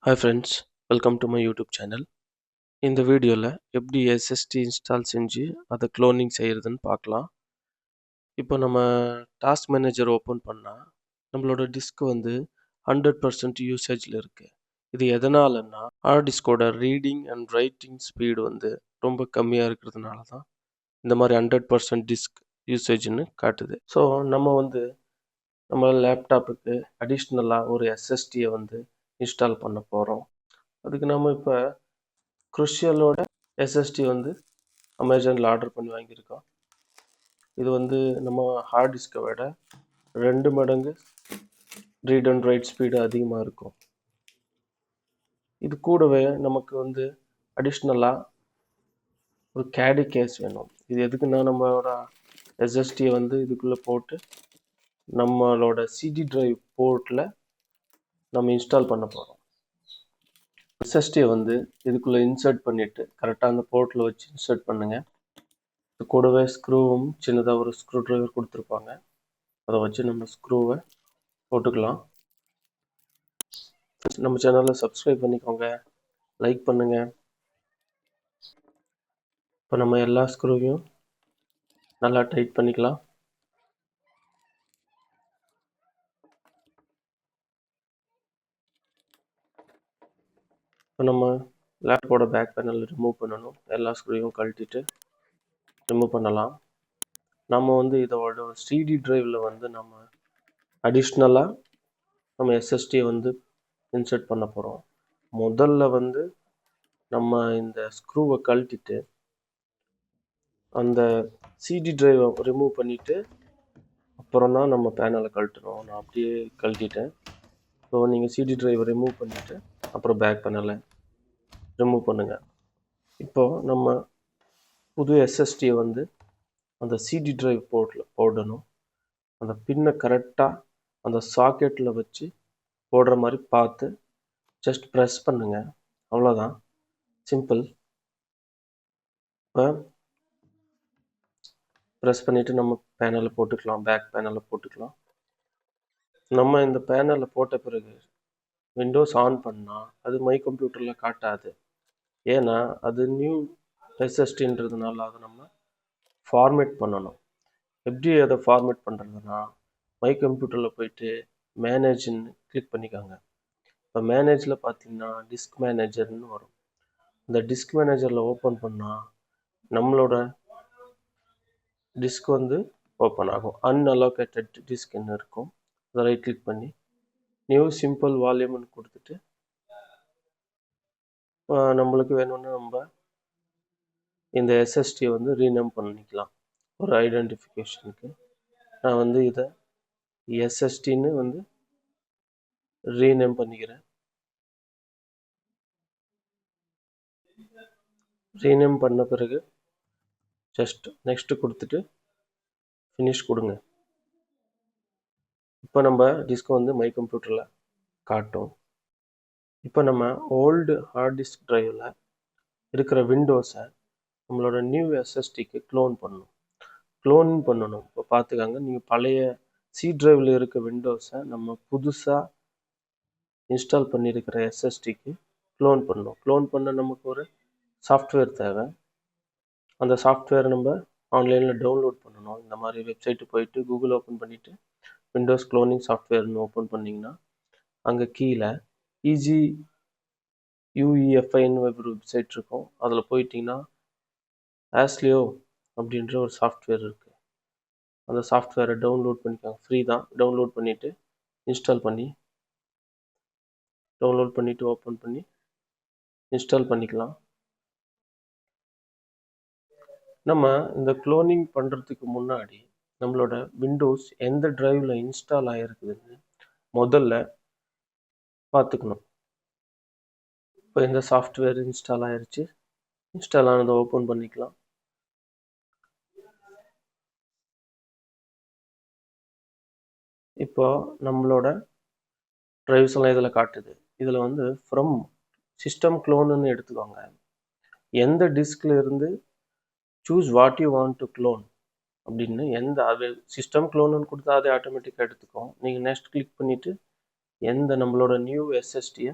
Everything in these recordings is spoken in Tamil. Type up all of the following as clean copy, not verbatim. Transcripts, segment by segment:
Hi friends, welcome to my YouTube channel. இந்த வீடியோவில் எப்படி எஸ்எஸ்டி இன்ஸ்டால் செஞ்சு அதை க்ளோனிங் செய்கிறதுன்னு பார்க்கலாம். இப்போ நம்ம டாஸ்க் மேனேஜர் ஓப்பன் பண்ணால் நம்மளோட டிஸ்க் வந்து 100% யூசேஜில் இருக்குது. இது எதனாலன்னா ஹார்ட் டிஸ்கோட ரீடிங் அண்ட் ரைட்டிங் ஸ்பீடு வந்து ரொம்ப கம்மியாக இருக்கிறதுனால தான் இந்த மாதிரி 100% டிஸ்க் யூசேஜ்னு காட்டுது. ஸோ நம்ம வந்து நம்ம லேப்டாப்புக்கு அடிஷ்னலாக ஒரு எஸ்எஸ்டியை வந்து இன்ஸ்டால் பண்ண போகிறோம். அதுக்கு நம்ம இப்போ க்ருஷியலோட எஸ்எஸ்டி வந்து அமேசானில் ஆர்டர் பண்ணி வாங்கியிருக்கோம். இது வந்து நம்ம ஹார்ட் டிஸ்கை விட 2 மடங்கு ரீட் அண்ட் ரைட் ஸ்பீடு அதிகமாக இருக்கும். இது கூடவே நமக்கு வந்து அடிஷ்னலாக ஒரு கேடி கேஸ் வேணும். இது எதுக்குன்னா நம்மளோட எஸ்எஸ்டியை வந்து இதுக்குள்ளே போட்டு நம்மளோட சிடி டிரைவ் போர்ட்டில் நம்ம இன்ஸ்டால் பண்ண போகிறோம். எஸ்எஸ்டியை வந்து இதுக்குள்ளே இன்சர்ட் பண்ணிவிட்டு கரெக்டாக அந்த போர்ட்டில் வச்சு இன்சர்ட் பண்ணுங்கள். இது கூடவே ஸ்க்ரூவும் சின்னதாக ஒரு ஸ்க்ரூ ட்ரைவர் கொடுத்துருப்பாங்க. அதை வச்சு நம்ம ஸ்க்ரூவை போட்டுக்கலாம். நம்ம சேனலை சப்ஸ்கிரைப் பண்ணிக்கோங்க, லைக் பண்ணுங்கள். இப்போ நம்ம எல்லா ஸ்க்ரூவையும் நல்லா டைட் பண்ணிக்கலாம். இப்போ நம்ம லேப்டாப்போட பேக் பேனல் ரிமூவ் பண்ணணும். எல்லா ஸ்க்ரூவையும் கழட்டிட்டு ரிமூவ் பண்ணலாம். நம்ம வந்து இதோட சிடி டிரைவில் வந்து நம்ம அடிஷ்னலாக நம்ம எஸ்எஸ்டியை வந்து இன்சர்ட் பண்ண போகிறோம். முதல்ல வந்து நம்ம இந்த ஸ்க்ரூவை கழட்டிட்டு அந்த சிடி டிரைவை ரிமூவ் பண்ணிவிட்டு அப்புறம் தான் நம்ம பேனலை கழட்டணும். நான் அப்படியே கழட்டிட்டேன். ஸோ நீங்கள் சிடி டிரைவை ரிமூவ் பண்ணிவிட்டு அப்புறம் பேக் பேனலை ரிமூவ் பண்ணுங்கள். இப்போது நம்ம புது எஸ்எஸ்டியை வந்து அந்த சிடி டிரைவ் போர்ட்டில் போடணும். அந்த பின்னை கரெக்டாக அந்த சாக்கெட்டில் வச்சு போடுற மாதிரி பார்த்து ஜஸ்ட் ப்ரெஸ் பண்ணுங்கள். அவ்வளோதான், சிம்பிள். இப்போ ப்ரெஸ் பண்ணிவிட்டு நம்ம பேனலை போட்டுக்கலாம், பேக் பேனலை போட்டுக்கலாம். நம்ம இந்த பேனலை போட்ட பிறகு விண்டோஸ் ஆன் பண்ணால் அது மை கம்ப்யூட்டரில் காட்டாது. ஏன்னா அது நியூ எஸ்எஸ்டின்றதுனால அதை நம்ம ஃபார்மேட் பண்ணணும். எப்படி அதை ஃபார்மேட் பண்ணுறதுன்னா மை கம்ப்யூட்டரில் போயிட்டு மேனேஜ்னு கிளிக் பண்ணிக்கோங்க. இப்போ மேனேஜில் பார்த்தீங்கன்னா டிஸ்க் மேனேஜர்னு வரும். இந்த டிஸ்க் மேனேஜரில் ஓப்பன் பண்ணால் நம்மளோட டிஸ்க் வந்து ஓப்பன் ஆகும். அன்அலோகேட்டட் டிஸ்க்னு இருக்கும். அதை ரைட் கிளிக் பண்ணி நியூ சிம்பிள் வால்யூம்னு கொடுத்துட்டு நம்மளுக்கு வேணும்னா நம்ம இந்த எஸ்எஸ்டியை வந்து ரீநேம் பண்ணிக்கலாம் ஒரு ஐடென்டிஃபிகேஷனுக்கு. நான் வந்து இதை எஸ்எஸ்டின்னு வந்து ரீநேம் பண்ணிக்கிறேன். ரீநேம் பண்ண பிறகு ஜஸ்ட் நெக்ஸ்ட் கொடுத்துட்டு ஃபினிஷ் கொடுங்க. இப்போ நம்ம டிஸ்க் வந்து மை கம்ப்யூட்டரில் காட்டும். இப்போ நம்ம ஓல்டு ஹார்ட் டிஸ்க் டிரைவில் இருக்கிற விண்டோஸை நம்மளோட நியூ எஸ்எஸ்டிக்கு க்ளோன் பண்ணணும். இப்போ பார்த்துக்காங்க, நீங்கள் பழைய சி டிரைவில் இருக்க விண்டோஸை நம்ம புதுசாக இன்ஸ்டால் பண்ணியிருக்கிற எஸ்எஸ்டிக்கு க்ளோன் பண்ண நமக்கு ஒரு சாஃப்ட்வேர் தேவை. அந்த சாஃப்ட்வேரை நம்ம ஆன்லைனில் டவுன்லோட் பண்ணணும். இந்த மாதிரி வெப்சைட்டு போயிட்டு கூகுள் ஓப்பன் பண்ணிவிட்டு விண்டோஸ் க்ளோனிங் சாஃப்ட்வேர்னு ஓப்பன் பண்ணிங்கன்னா அங்கே கீழே EasyUEFIன்னு ஒரு வெப்சைட் இருக்கும். அதில் போயிட்டிங்கன்னா ஆஸ்லியோ அப்படின்ற ஒரு சாஃப்ட்வேர் இருக்குது. அந்த சாஃப்ட்வேரை டவுன்லோட் பண்ணிக்கோங்க. ஃப்ரீ தான். டவுன்லோட் பண்ணிவிட்டு இன்ஸ்டால் பண்ணிவிட்டு ஓப்பன் பண்ணி இன்ஸ்டால் பண்ணிக்கலாம். நம்ம இந்த க்ளோனிங் பண்ணுறதுக்கு முன்னாடி நம்மளோட விண்டோஸ் எந்த டிரைவில் இன்ஸ்டால் ஆகிருக்குதுன்னு முதல்ல பார்த்துக்கணும். இப்போ இந்த சாஃப்ட்வேர் இன்ஸ்டால் ஆகிருச்சு. இன்ஸ்டால் ஆனதை ஓப்பன் பண்ணிக்கலாம். இப்போ நம்மளோட டிரைவ்ஸ் எல்லாம் இதில் காட்டுது. இதில் வந்து ஃப்ரம் சிஸ்டம் க்ளோன்னு எடுத்துக்கோங்க. எந்த டிஸ்கில் இருந்து choose what you want to clone அப்படின்னு அது சிஸ்டம் க்ளோன்னு கொடுத்தா அதை ஆட்டோமேட்டிக்காக எடுத்துக்கும். நீங்கள் நெக்ஸ்ட் கிளிக் பண்ணிவிட்டு நம்மளோட நியூ எஸ்எஸ்டியை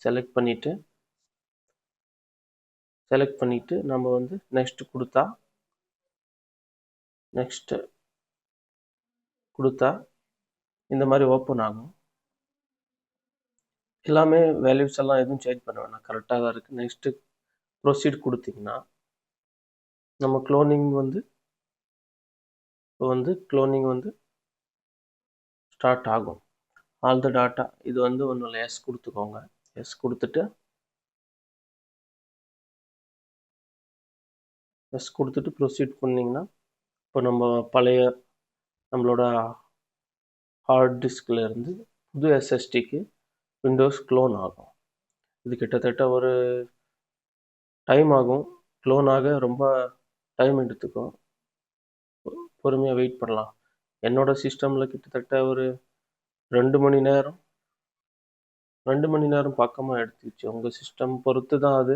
செலக்ட் பண்ணிவிட்டு நம்ம வந்து நெக்ஸ்ட் கொடுத்தா இந்த மாதிரி ஓப்பன் ஆகும். எல்லாமே வேல்யூஸ் எல்லாம் எதுவும் சேஞ்ச் பண்ண வேணாம், கரெக்டாக தான் இருக்குது. நெக்ஸ்ட்டு ப்ரொசீட் கொடுத்தீங்கன்னா நம்ம க்ளோனிங் வந்து ஸ்டார்ட் ஆகும். ஆல் த டாட்டா இது வந்து ஒன்றும் எஸ் கொடுத்துக்கோங்க. எஸ் கொடுத்துட்டு ப்ரொசீட் பண்ணிங்கன்னா இப்போ நம்ம பழைய நம்மளோட ஹார்ட் டிஸ்கில் இருந்து புது எஸ்எஸ்டிக்கு விண்டோஸ் க்ளோன் ஆகும். இது கிட்டத்தட்ட ஒரு டைம் ஆகும். க்ளோன் ஆக ரொம்ப டைம் எடுத்துக்கும். பொறுமையாக வெயிட் பண்ணலாம். என்னோட சிஸ்டமில் கிட்டத்தட்ட ஒரு 2 மணி நேரம் பக்கமாக எடுத்துச்சு. உங்கள் சிஸ்டம் பொறுத்து தான் அது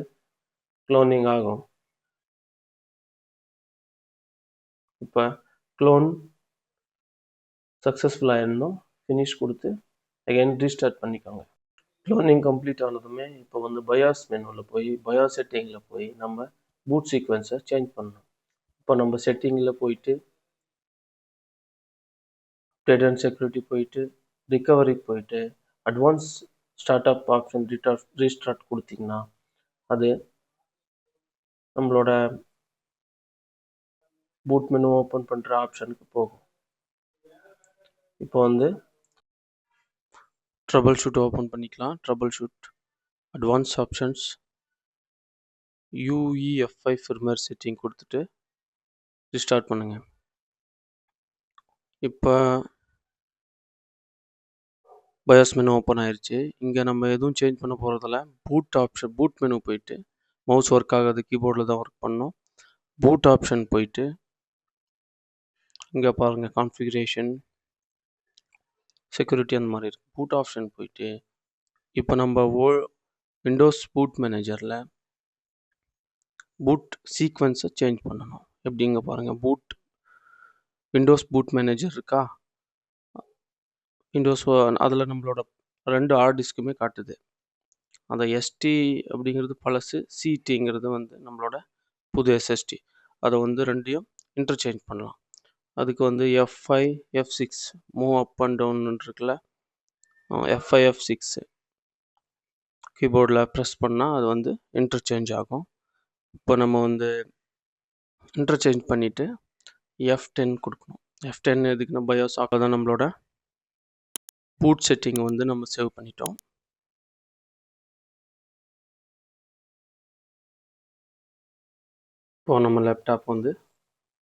க்ளோனிங் ஆகும். இப்போ க்ளோன் சக்ஸஸ்ஃபுல்லாக இருந்தோம். ஃபினிஷ் கொடுத்து அகைன் ரீஸ்டார்ட் பண்ணிக்கோங்க. க்ளோனிங் கம்ப்ளீட் ஆனதுமே இப்போ வந்து பயாஸ் மெனுவில் போய் பயாஸ் செட்டிங்கில் போய் நம்ம பூட் சீக்வன்ஸை சேஞ்ச் பண்ணணும். இப்போ நம்ம செட்டிங்கில் போயிட்டு அப்டேட் அண்ட் செக்யூரிட்டி போயிட்டு ரிகவரி போயிட்டு advance start up option restart கொடுத்தீங்கன்னா அது நம்மளோட பூட் மெனு ஓப்பன் பண்ணுற ஆப்ஷனுக்கு போகும். இப்போ வந்து ட்ரபிள் ஷூட் ஓப்பன் பண்ணிக்கலாம். Troubleshoot advance options UEFI firmware setting கொடுத்துட்டு ரீஸ்டார்ட் பண்ணுங்கள். இப்போ பயாஸ் மெனு ஓப்பன் ஆயிடுச்சு. இங்கே நம்ம எதுவும் சேஞ்ச் பண்ண போகிறதில்ல. பூட் மெனு போயிட்டு மவுஸ் ஒர்க் ஆகாது, கீபோர்டில் தான் ஒர்க் பண்ணணும். பூட் ஆப்ஷன் போயிட்டு இங்கே பாருங்கள், கான்ஃபிகரேஷன், செக்யூரிட்டி அந்த மாதிரி இருக்குது. பூட் ஆப்ஷன் போயிட்டு இப்போ நம்ம விண்டோஸ் பூட் மேனேஜரில் பூட் சீக்வன்ஸை சேஞ்ச் பண்ணணும். எப்படிங்க பாருங்கள், விண்டோஸ் பூட் மேனேஜர் இருக்கா, விண்டோஸ் அதில் நம்மளோட 2 ஹார்ட் டிஸ்க்குமே காட்டுது. அந்த ST அப்படிங்கிறது பழசு, CTங்கிறது வந்து நம்மளோட புது SSD. அதை வந்து ரெண்டையும் இன்டர்சேஞ்ச் பண்ணலாம். அதுக்கு வந்து F5 F6 move up and down இருக்குல்ல, F5 F6 கீபோர்டில் ப்ரெஸ் பண்ணால் அது வந்து இன்டர்சேஞ்ச் ஆகும். இப்போ நம்ம வந்து இன்டர்சேஞ்ச் பண்ணிவிட்டு F10 கொடுக்கணும். F10 எதுக்குன்னா பயோஸ் தான் நம்மளோட பூட் செட்டிங் வந்து நம்ம சேவ் பண்ணிட்டோம். இப்போ நம்ம லேப்டாப் வந்து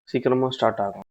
சீக்கிரமாக ஸ்டார்ட் ஆகும்.